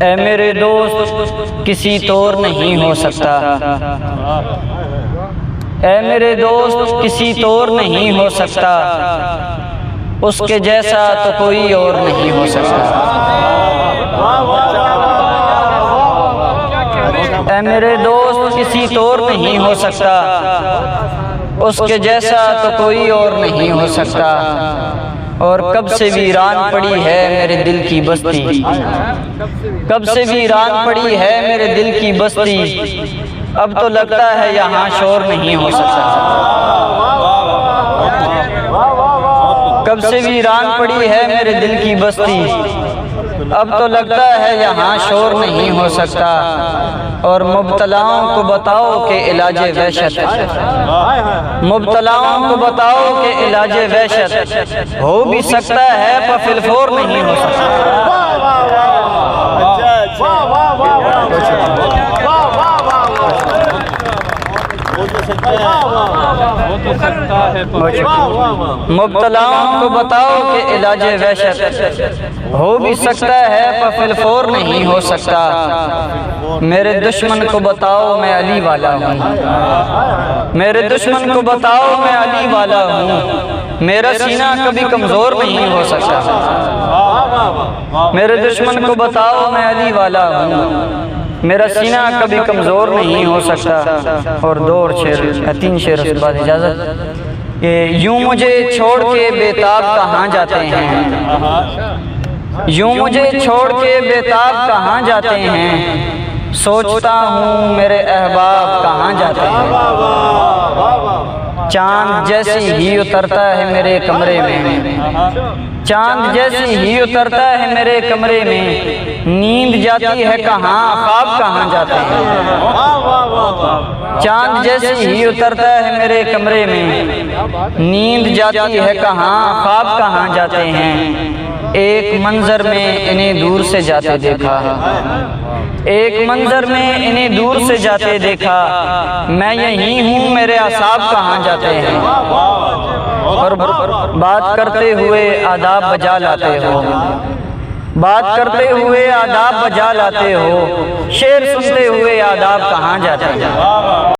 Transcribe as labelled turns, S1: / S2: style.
S1: اے میرے دوست کسی طور نہیں ہو سکتا، اے میرے دوست کسی طور نہیں ہو سکتا، اس کے جیسا تو کوئی اور نہیں ہو سکتا۔ اے میرے دوست کسی طور نہیں ہو سکتا، اس کے جیسا تو کوئی اور نہیں ہو سکتا۔ اور کب سے ویران پڑی ہے میرے دل کی بستی، کب سے ویران پڑی ہے میرے دل کی بستی، اب تو لگتا ہے یہاں شور نہیں ہو سکتا۔ کب سے ویران پڑی ہے میرے دل کی بستی، اب تو لگتا ہے یہاں شور نہیں ہو سکتا۔ اور مبتلاؤں کو بتاؤ کہ علاج وحشت، مبتلاؤں کو بتاؤ کہ علاج وحشت ہو بھی سکتا ہے پر فی الفور نہیں ہو سکتا۔ مبتلاؤں کو بتاؤ کہ علاج وحشت ہو بھی سکتا ہے پر فی الفور نہیں ہو سکتا۔ میرے دشمن کو بتاؤ میں علی والا ہوں، میرے دشمن کو بتاؤ میں علی والا ہوں، میرا سینہ کبھی کمزور نہیں ہو سکتا۔ میرے دشمن کو بتاؤ میں علی والا ہوں، میرا سینہ کبھی کمزور نہیں ہو سکتا۔ اور دو اور شعر، تین شعر اس کے بعد اجازت۔ یوں مجھے چھوڑ کے بیتاب کہاں جاتے ہیں، یوں مجھے چھوڑ کے بیتاب کہاں جاتے ہیں، سوچتا ہوں میرے احباب کہاں جاتے ہیں۔ چاند جیسی ہی اترتا ہے میرے کمرے میں، چاند جیسی ہی اترتا ہے میرے کمرے میں، نیند جاتی ہے کہاں خواب کہاں جاتے ہیں۔ چاند جیسی ہی اترتا ہے میرے کمرے میں، نیند جاتی ہے کہاں خواب کہاں جاتے ہیں۔ ایک منظر میں انہیں دور سے جاتے دیکھا، ایک منظر میں انہیں دور سے جاتے دیکھا، میں یہی ہوں میرے اعصاب کہاں جاتے ہیں۔ اور بات کرتے ہوئے آداب بجا لاتے ہو، بات کرتے ہوئے آداب بجا لاتے ہو، شعر سنتے ہوئے آداب کہاں جاتے ہیں۔